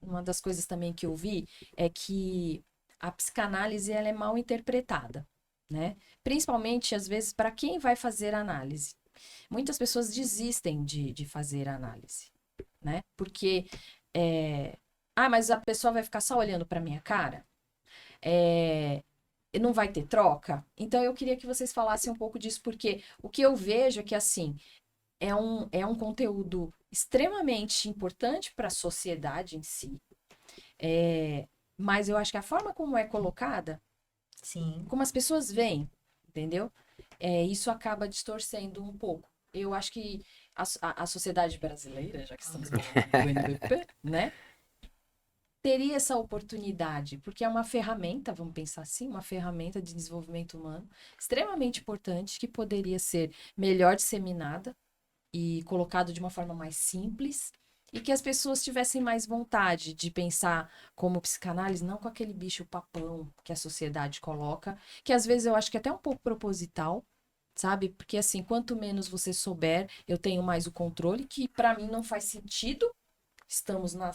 uma das coisas também que eu vi é que a psicanálise ela é mal interpretada, né? Principalmente, às vezes, para quem vai fazer análise. Muitas pessoas desistem de fazer análise, né? Porque, mas a pessoa vai ficar só olhando para minha cara? É, não vai ter troca? Então, eu queria que vocês falassem um pouco disso, porque o que eu vejo é que, assim, é um conteúdo extremamente importante para a sociedade em si, mas eu acho que a forma como é colocada, Sim. como as pessoas veem, entendeu? Isso acaba distorcendo um pouco. Eu acho que a sociedade brasileira, já que estamos falando do NBP, né? Teria essa oportunidade, porque é uma ferramenta, vamos pensar assim, uma ferramenta de desenvolvimento humano extremamente importante que poderia ser melhor disseminada e colocado de uma forma mais simples e que as pessoas tivessem mais vontade de pensar como psicanálise, não com aquele bicho papão que a sociedade coloca, que às vezes eu acho que é até um pouco proposital, sabe? Porque assim, quanto menos você souber, eu tenho mais o controle, que para mim não faz sentido. Estamos lá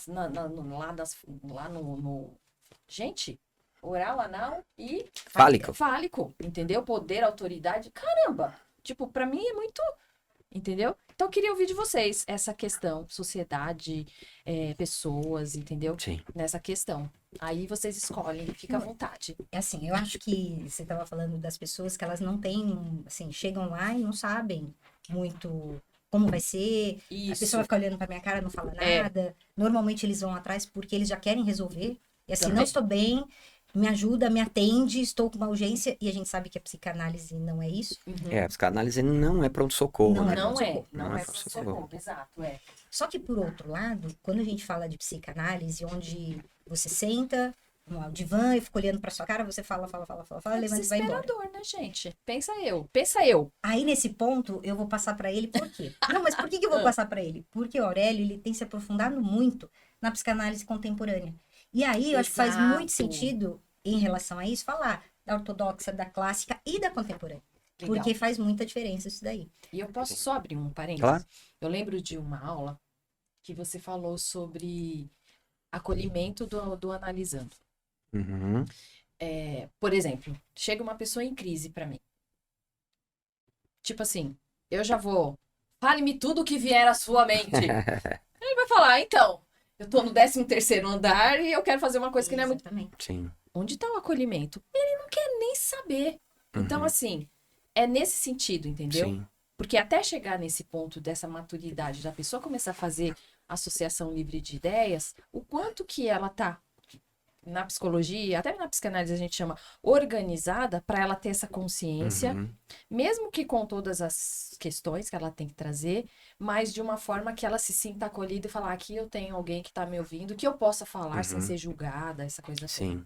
no... Gente, oral, anal e Fálico. fálico, entendeu? Poder, autoridade, caramba! Tipo, para mim é muito. Entendeu? Então, eu queria ouvir de vocês essa questão, sociedade, pessoas, entendeu? Sim. Nessa questão. Aí vocês escolhem, fica à vontade. É assim, eu acho que você estava falando das pessoas que elas não têm, assim, chegam lá e não sabem muito como vai ser. A Isso. pessoa vai ficar olhando pra minha cara, não fala É. nada. Normalmente eles vão atrás porque eles já querem resolver. E assim, Também. não estou bem, me ajuda, me atende, estou com uma urgência. E a gente sabe que a psicanálise não é isso. A psicanálise não é pronto-socorro, Não né? é Não é, pronto-socorro. não é pronto-socorro. pronto-socorro, exato, é. Só que, por outro lado, quando a gente fala de psicanálise, onde você senta no divã e fica olhando pra sua cara, você fala, É levanta e vai embora. desesperador, né, gente? Pensa eu. Aí, nesse ponto, eu vou passar pra ele por quê? Não, mas por que eu vou passar pra ele? Porque o Aurélio, ele tem se aprofundado muito na psicanálise contemporânea. E aí, eu acho que faz muito Exato. sentido, em relação a isso, falar da ortodoxa, da clássica e da contemporânea. Legal. Porque faz muita diferença isso daí. E eu posso só abrir um parênteses? Claro. Eu lembro de uma aula que você falou sobre acolhimento do analisando. Uhum. Por exemplo, chega uma pessoa em crise pra mim. Tipo assim, eu já vou. Fale-me tudo o que vier à sua mente. Ele vai falar, então, eu tô no 13º andar e eu quero fazer uma coisa que não é muito. Exatamente. Sim. Onde tá o acolhimento? Ele não quer nem saber. Então, assim, é nesse sentido, entendeu? Sim. Porque até chegar nesse ponto dessa maturidade, da pessoa começar a fazer associação livre de ideias, o quanto que ela tá na psicologia, até na psicanálise a gente chama organizada, para ela ter essa consciência, Uhum. mesmo que com todas as questões que ela tem que trazer, mas de uma forma que ela se sinta acolhida e falar, aqui eu tenho alguém que tá me ouvindo, que eu possa falar sem ser julgada, essa coisa toda. Sim.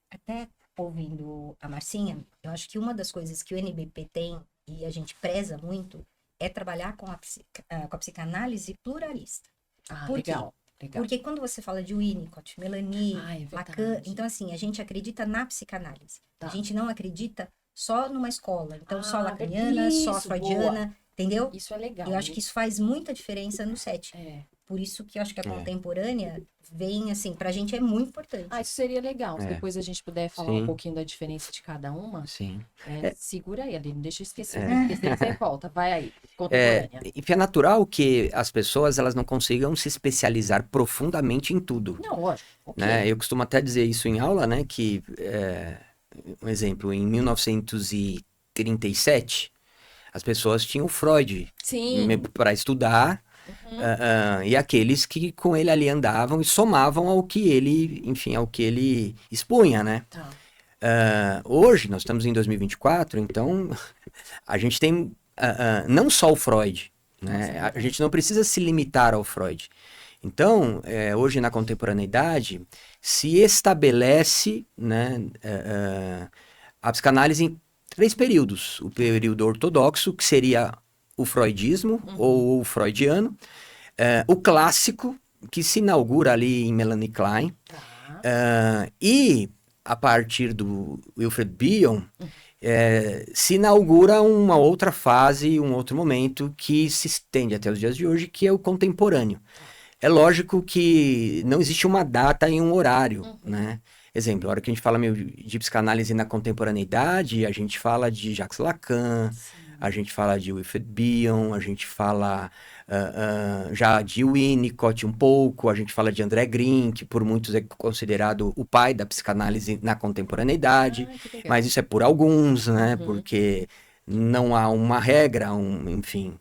Até ouvindo a Marcinha, eu acho que uma das coisas que o NBP tem, e a gente preza muito, é trabalhar com a psicanálise pluralista. Ah, Por quê? legal. Porque quando você fala de Winnicott, Melanie, Ah, é Lacan, verdade. então assim, a gente acredita na psicanálise. Tá. A gente não acredita só numa escola. Então, só Ah, lacaniana, só isso, freudiana, entendeu? Isso é legal. Eu acho que isso faz muita diferença no set. Por isso que eu acho que a contemporânea vem, assim, pra gente é muito importante. Ah, isso seria legal. Se É. depois a gente puder falar Sim. um pouquinho da diferença de cada uma. Sim. Segura aí, Aline, não deixa eu esquecer. Se esquecer, você volta. Vai aí, contemporânea. E é natural que as pessoas elas não consigam se especializar profundamente em tudo. Não, lógico. Ok. Né? Eu costumo até dizer isso em aula, né? Que, um exemplo, em 1937, as pessoas tinham Freud Sim. para estudar, e aqueles que com ele ali andavam e somavam ao que ele, enfim, ao que ele expunha, né? Tá. Hoje, nós estamos em 2024, então a gente tem não só o Freud, né? A gente não precisa se limitar ao Freud. Então, hoje na contemporaneidade, se estabelece, né, a psicanálise em 3 períodos. O período ortodoxo, que seria o freudismo ou o freudiano. O clássico, que se inaugura ali em Melanie Klein. E, a partir do Wilfred Bion, se inaugura uma outra fase, um outro momento que se estende até os dias de hoje, que é o contemporâneo. é lógico que não existe uma data e um horário, né? Exemplo, a hora que a gente fala de psicanálise na contemporaneidade, a gente fala de Jacques Lacan, a gente fala de Wilfred Bion, a gente fala já de Winnicott um pouco, a gente fala de André Green, que por muitos é considerado o pai da psicanálise na contemporaneidade, Que legal. mas isso é por alguns, né? Porque não há uma regra, enfim,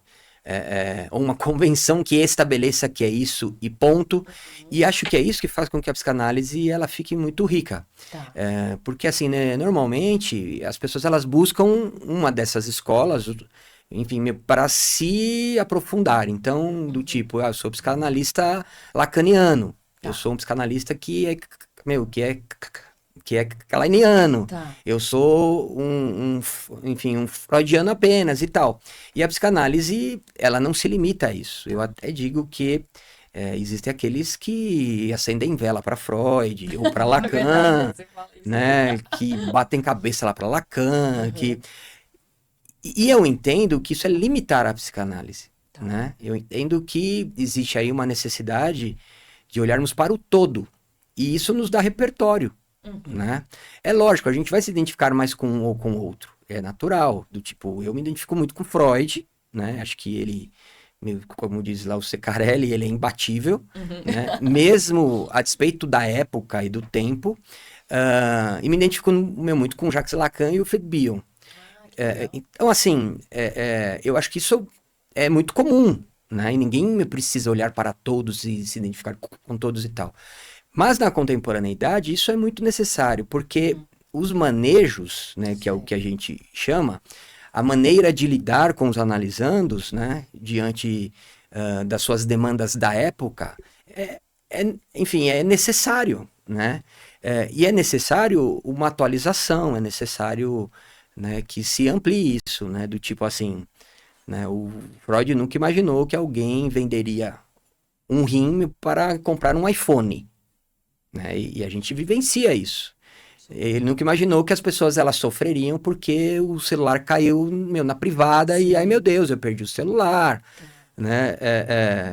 uma convenção que estabeleça que é isso e ponto. E acho que é isso que faz com que a psicanálise ela fique muito rica. Tá. Porque assim, né, normalmente as pessoas elas buscam uma dessas escolas, enfim, para se aprofundar. Então, do tipo, eu sou psicanalista lacaniano, eu sou um psicanalista que é kleiniano, Tá. eu sou enfim, um freudiano apenas e tal. E a psicanálise, ela não se limita a isso. Eu até digo que existem aqueles que acendem vela para Freud ou para É Lacan, verdade, você fala isso. né? Que batem cabeça lá para Lacan, E eu entendo que isso é limitar a psicanálise, né? Eu entendo que existe aí uma necessidade de olharmos para o todo. E isso nos dá repertório, né? É lógico, a gente vai se identificar mais com um ou com outro. É natural, do tipo, eu me identifico muito com Freud, né? Acho que ele, como diz lá o Ceccarelli, ele é imbatível, né? Mesmo a despeito da época e do tempo. E me identifico muito com Jacques Lacan e o Wilfred Bion. Então, assim, eu acho que isso é muito comum, né? E ninguém precisa olhar para todos e se identificar com todos e tal. Mas na contemporaneidade isso é muito necessário, porque os manejos, né, que é o que a gente chama, a maneira de lidar com os analisandos, né, diante das suas demandas da época, enfim, é necessário, né? E é necessário uma atualização, é necessário, né, que se amplie isso, né, do tipo assim, né, o Freud nunca imaginou que alguém venderia um rim para comprar um iPhone, né, e a gente vivencia isso. Ele nunca imaginou que as pessoas elas sofreriam porque o celular caiu na privada e ai meu Deus, eu perdi o celular, né?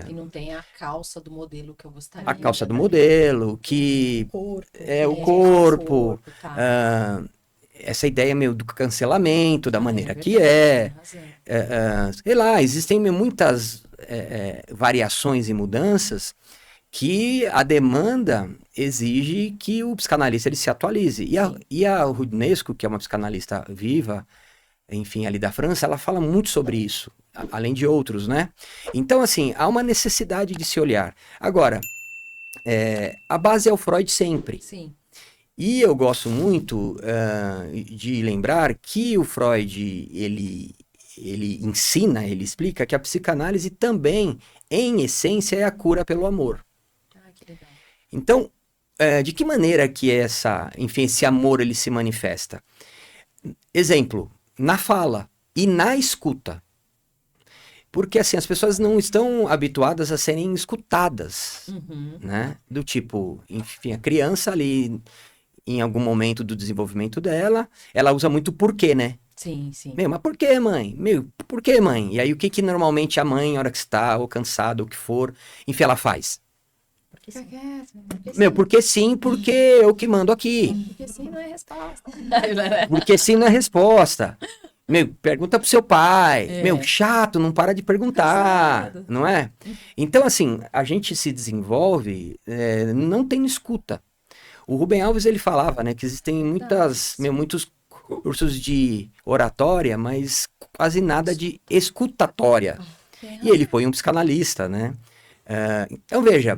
E não tem a calça do modelo que eu gostaria. A calça do modelo, que Corpo. o corpo, Tá. essa ideia do cancelamento, da maneira que verdade, tem razão. sei lá, existem muitas variações e mudanças que a demanda exige que o psicanalista ele se atualize. E a Roudinesco, que é uma psicanalista viva, enfim, ali da França, ela fala muito sobre isso, além de outros, né? Então, assim, há uma necessidade de se olhar. Agora, a base é o Freud sempre. Sim. E eu gosto muito de lembrar que o Freud, ele ensina, ele explica que a psicanálise também, em essência, é a cura pelo amor. Que legal. Então, de que maneira que enfim, esse amor ele se manifesta? Exemplo, na fala e na escuta. Porque assim, as pessoas não estão habituadas a serem escutadas, né? Do tipo, enfim, a criança ali, em algum momento do desenvolvimento dela, ela usa muito porquê, né? Sim, sim. Mas por que, mãe? Por que, mãe? E aí, o que normalmente a mãe, na hora que está, ou cansada, ou o que for, enfim, ela faz? Fica quieto. Porque sim, porque eu que mando aqui. Porque sim não é resposta. Porque sim não é resposta. Pergunta pro seu pai. Chato, não para de perguntar, Cansado. não é? Então, assim, a gente se desenvolve não tendo escuta. O Rubem Alves, ele falava, né, que existem muitos cursos de oratória, mas quase nada de escutatória. E ele foi um psicanalista, né? Então, veja,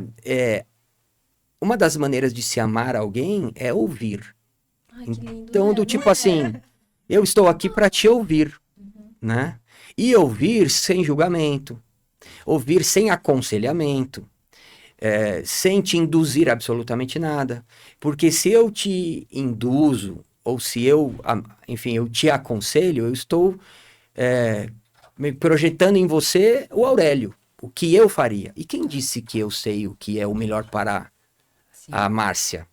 uma das maneiras de se amar alguém é ouvir. Ai, que lindo. Então, do tipo assim, eu estou aqui para te ouvir, né? E ouvir sem julgamento, ouvir sem aconselhamento, sem te induzir absolutamente nada. Porque se eu te induzo, ou se enfim, eu te aconselho, eu estou projetando em você o Aurélio, o que eu faria. E quem disse que eu sei o que é o melhor para a Márcia?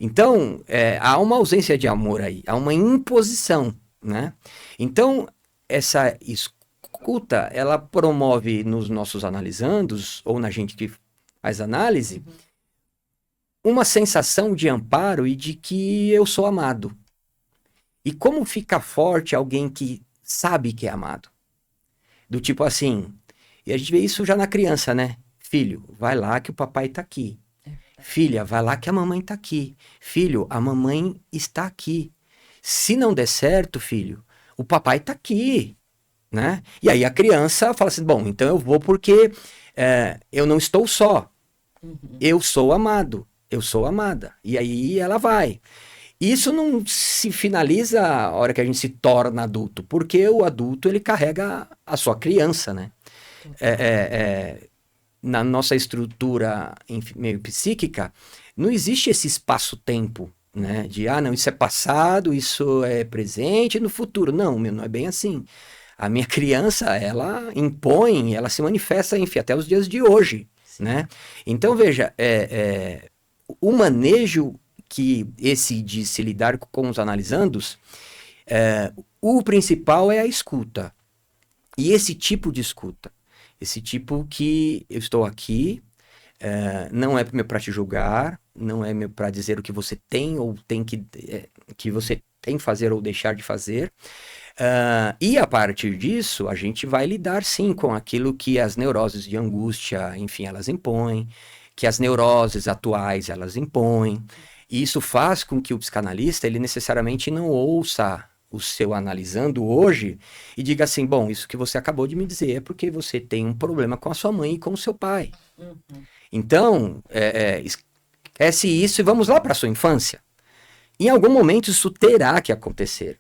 Então, há uma ausência de amor aí, há uma imposição, né? Então, essa escuta, ela promove nos nossos analisandos, ou na gente que faz análise, uma sensação de amparo e de que eu sou amado. E como fica forte alguém que sabe que é amado? Do tipo assim, e a gente vê isso já na criança, né? Filho, vai lá que o papai tá aqui. Filha, vai lá que a mamãe tá aqui. Filho, a mamãe está aqui. Se não der certo, filho, o papai tá aqui, né? E aí a criança fala assim, bom, então eu vou porque eu não estou só. Eu sou amado, eu sou amada. E aí ela vai. Isso não se finaliza a hora que a gente se torna adulto, porque o adulto, ele carrega a sua criança, né? Na nossa estrutura meio psíquica, não existe esse espaço-tempo, né? De, não, isso é passado, isso é presente, no futuro. Não, não é bem assim. A minha criança, ela impõe, ela se manifesta, enfim, até os dias de hoje, né? Então, veja, o manejo que esse de se lidar com os analisandos, o principal é a escuta. E esse tipo de escuta, esse tipo que eu estou aqui, não é meu para te julgar, não é meu para dizer o que você tem ou tem que você tem que fazer ou deixar de fazer. E a partir disso, a gente vai lidar sim com aquilo que as neuroses de angústia, enfim, elas impõem, que as neuroses atuais elas impõem. E isso faz com que o psicanalista, ele necessariamente não ouça o seu analisando hoje e diga assim, bom, isso que você acabou de me dizer é porque você tem um problema com a sua mãe e com o seu pai. Então, esquece isso e vamos lá para a sua infância. Em algum momento isso terá que acontecer.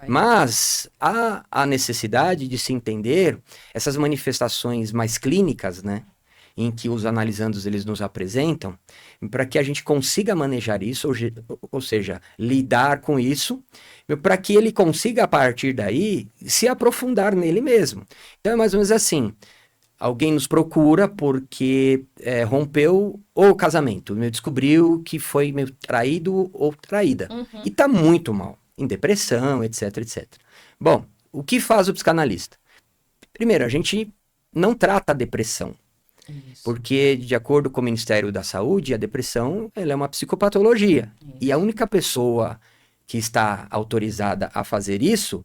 Mas há a necessidade de se entender essas manifestações mais clínicas, né? Em que os analisandos eles nos apresentam, para que a gente consiga manejar isso, ou seja, lidar com isso, para que ele consiga, a partir daí, se aprofundar nele mesmo. Então é mais ou menos assim, alguém nos procura porque rompeu o casamento, descobriu que foi meio traído ou traída, e está muito mal, em depressão, etc, etc. Bom, o que faz o psicanalista? Primeiro, a gente não trata a depressão. Isso. Porque, de acordo com o Ministério da Saúde, a depressão ela é uma psicopatologia. Isso. E a única pessoa que está autorizada a fazer isso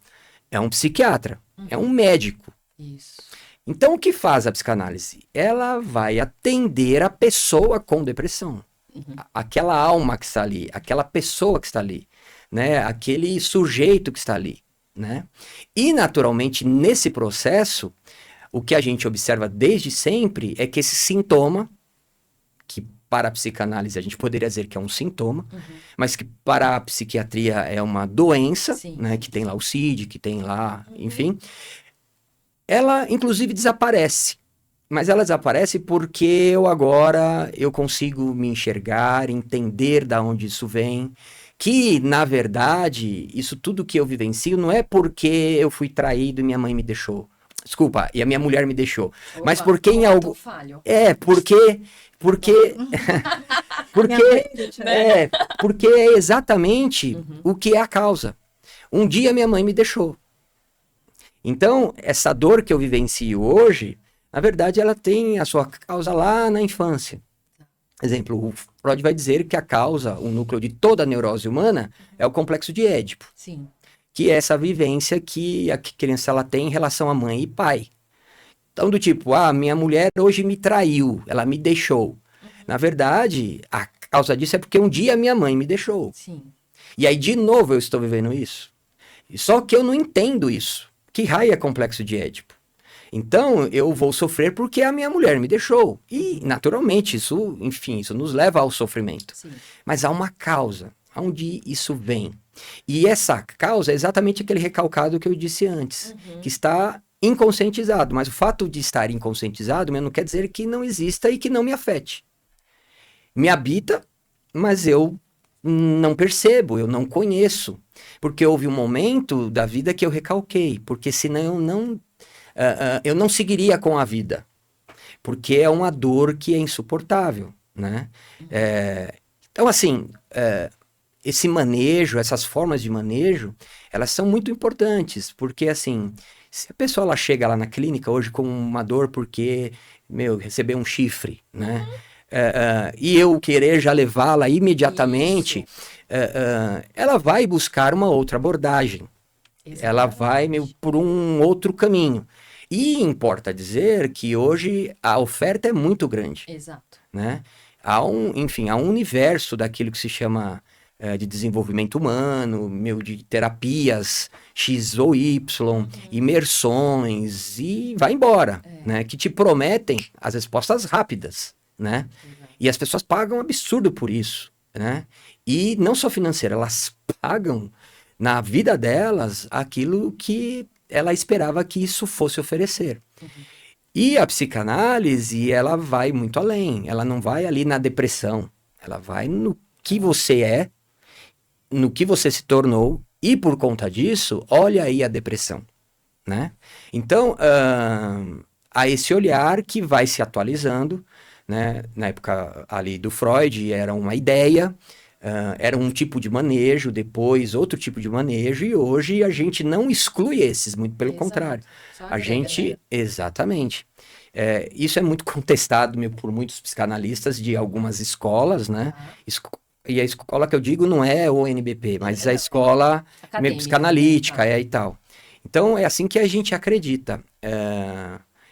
é um psiquiatra, é um médico. Isso. Então, o que faz a psicanálise? Ela vai atender a pessoa com depressão. Aquela alma que está ali, aquela pessoa que está ali, né? Aquele sujeito que está ali, né? E, naturalmente, nesse processo, o que a gente observa desde sempre é que esse sintoma, que para a psicanálise a gente poderia dizer que é um sintoma, mas que para a psiquiatria é uma doença, né, que tem lá o CID, que tem lá, enfim, ela inclusive desaparece. Mas ela desaparece porque eu consigo me enxergar, entender de onde isso vem, que, na verdade, isso tudo que eu vivencio não é porque eu fui traído e minha mãe me deixou. Desculpa, e a minha mulher me deixou. Opa, mas porque em algo... Porque é exatamente o que é a causa. Um dia minha mãe me deixou. Então, essa dor que eu vivencio hoje, na verdade, ela tem a sua causa lá na infância. Exemplo, o Freud vai dizer que a causa, o núcleo de toda a neurose humana é o complexo de Édipo. Sim. Que é essa vivência que a criança ela tem em relação a mãe e pai. Então, do tipo, minha mulher hoje me traiu, ela me deixou. Na verdade, a causa disso é porque um dia minha mãe me deixou. Sim. E aí, de novo, eu estou vivendo isso. Só que eu não entendo isso. Que raio é complexo de Édipo? Então, eu vou sofrer porque a minha mulher me deixou. E, naturalmente, isso, enfim, isso nos leva ao sofrimento. Sim. Mas há uma causa. Onde isso vem? E essa causa é exatamente aquele recalcado que eu disse antes, que está inconscientizado. Mas o fato de estar inconscientizado não quer dizer que não exista e que não me afete. Me habita, mas eu não percebo, eu não conheço. Porque houve um momento da vida que eu recalquei, porque senão eu não seguiria com a vida. Porque é uma dor que é insuportável, né? Então, assim... esse manejo, essas formas de manejo, elas são muito importantes, porque, assim, Se a pessoa ela chega lá na clínica hoje com uma dor porque, recebeu um chifre, né? E eu querer já levá-la imediatamente, ela vai buscar uma outra abordagem. Ela vai por um outro caminho. E importa dizer que hoje a oferta é muito grande. Exato. Né? Há um universo daquilo que se chama de desenvolvimento humano, de terapias X ou Y, imersões, e vai embora, né? Que te prometem as respostas rápidas, né? E as pessoas pagam um absurdo por isso, né? E não só financeira, elas pagam na vida delas aquilo que ela esperava que isso fosse oferecer. E a psicanálise, ela vai muito além. Ela não vai ali na depressão. Ela vai no que você é, no que você se tornou, e por conta disso, olha aí a depressão, né? Então, há esse olhar que vai se atualizando, né? Na época ali do Freud, era uma ideia, era um tipo de manejo, depois outro tipo de manejo, e hoje a gente não exclui esses, muito pelo contrário. A gente, exatamente. Isso é muito contestado por muitos psicanalistas de algumas escolas, né? E a escola que eu digo não é o NBP, mas a escola psicanalítica e tal. Então, é assim que a gente acredita.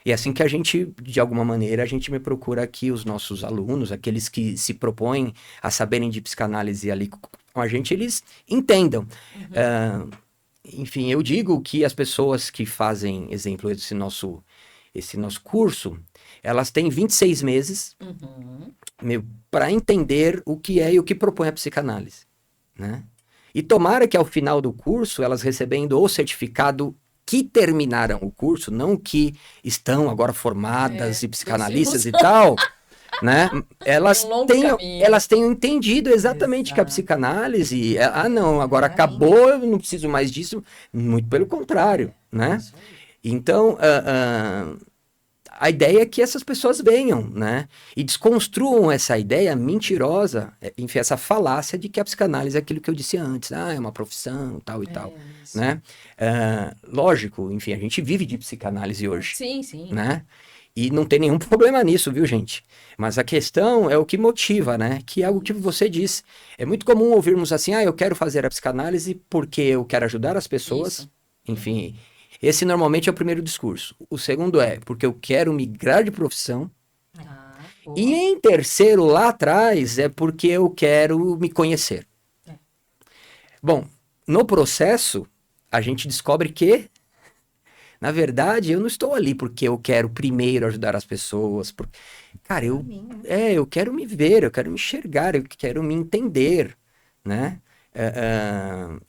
E é assim que a gente, de alguma maneira, a gente me procura aqui os nossos alunos, aqueles que se propõem a saberem de psicanálise ali com a gente, eles entendam. Enfim, eu digo que as pessoas que fazem, exemplo, esse nosso curso, elas têm 26 meses para entender o que é e o que propõe a psicanálise, né? E tomara que ao final do curso, elas recebendo o certificado que terminaram o curso, não que estão agora formadas e psicanalistas e tal, né? Elas tenham entendido exatamente que a psicanálise, não, agora acabou, eu não preciso mais disso. Muito pelo contrário, né? Então, a ideia é que essas pessoas venham, né? E desconstruam essa ideia mentirosa, enfim, essa falácia de que a psicanálise é aquilo que eu disse antes. É uma profissão, tal e tal, né? Lógico, enfim, a gente vive de psicanálise hoje. Sim. Né? E não tem nenhum problema nisso, viu, gente? Mas a questão é o que motiva, né? Que é algo que você disse. É muito comum ouvirmos assim, eu quero fazer a psicanálise porque eu quero ajudar as pessoas. Isso. Enfim, esse normalmente é o primeiro discurso. O segundo é porque eu quero migrar de profissão. E em terceiro, lá atrás, é porque eu quero me conhecer. Bom, no processo, a gente descobre que, na verdade, eu não estou ali porque eu quero primeiro ajudar as pessoas. Cara, eu quero me ver, eu quero me enxergar, eu quero me entender, né?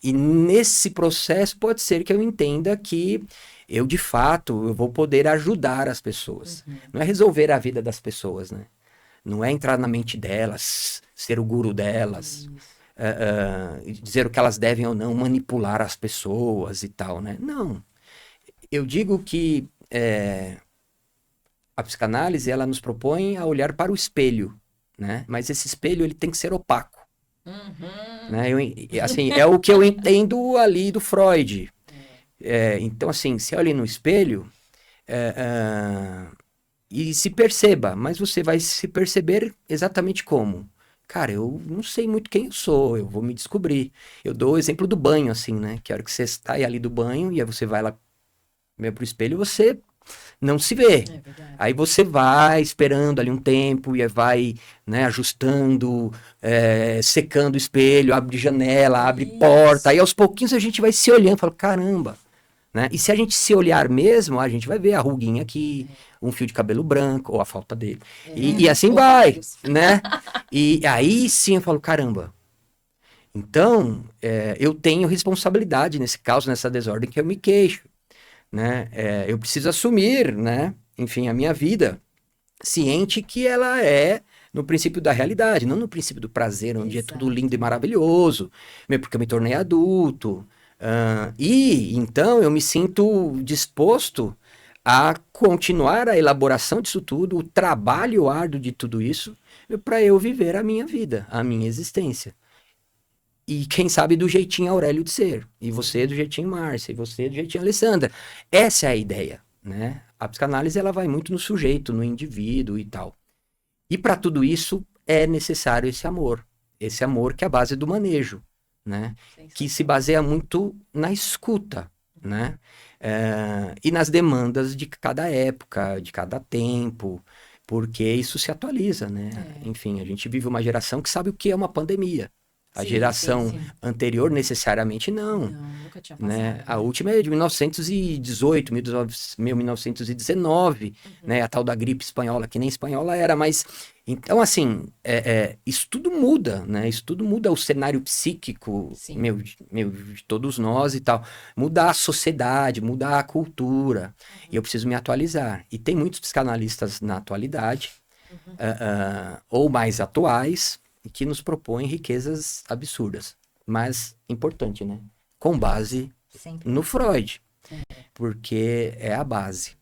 E nesse processo pode ser que eu entenda que eu, de fato, eu vou poder ajudar as pessoas. Não é resolver a vida das pessoas, né? Não é entrar na mente delas, ser o guru delas, dizer o que elas devem ou não, manipular as pessoas e tal, né? Não. Eu digo que a psicanálise, ela nos propõe a olhar para o espelho, né? Mas esse espelho, ele tem que ser opaco. Né? Assim, é o que eu entendo ali do Freud. Então, assim, se olhe no espelho e se perceba, mas você vai se perceber exatamente como? Cara, eu não sei muito quem eu sou, eu vou me descobrir. Eu dou o exemplo do banho, assim, né? Que a hora que você sai ali do banho e aí você vai lá pro espelho, você não se vê. Aí você vai esperando ali um tempo e vai, né, ajustando, secando o espelho, abre janela, abre porta. Aí aos pouquinhos a gente vai se olhando e fala, caramba. Né? E se a gente se olhar mesmo, a gente vai ver a ruguinha aqui, um fio de cabelo branco, ou a falta dele. E assim vai, né? E aí sim eu falo, caramba. Então, eu tenho responsabilidade nesse caso, nessa desordem que eu me queixo. Né? Eu preciso assumir, né? Enfim, a minha vida, ciente que ela é no princípio da realidade, não no princípio do prazer, onde é tudo lindo e maravilhoso, porque eu me tornei adulto. E então eu me sinto disposto a continuar a elaboração disso tudo, o trabalho árduo de tudo isso, para eu viver a minha vida, a minha existência. E quem sabe do jeitinho Aurélio de ser. E você do jeitinho Márcia. E você do jeitinho Alessandra. Essa é a ideia, né? A psicanálise, ela vai muito no sujeito, no indivíduo e tal. E para tudo isso é necessário esse amor. Esse amor que é a base do manejo, né? Que se baseia muito na escuta, né? E nas demandas de cada época, de cada tempo, porque isso se atualiza, né? Enfim, a gente vive uma geração que sabe o que é uma pandemia. A Sim, geração sim. anterior, necessariamente, não. Não, nunca tinha passado. Né? A última é de 1918, 1919, né? A tal da gripe espanhola, que nem espanhola era, mas... Então, assim, isso tudo muda, né? Isso tudo muda o cenário psíquico, Sim. de todos nós e tal. Muda a sociedade, muda a cultura. E eu preciso me atualizar. E tem muitos psicanalistas na atualidade, ou mais atuais, que nos propõem riquezas absurdas. Mas, importante, né? Com base Sempre. no Freud. Porque é a base.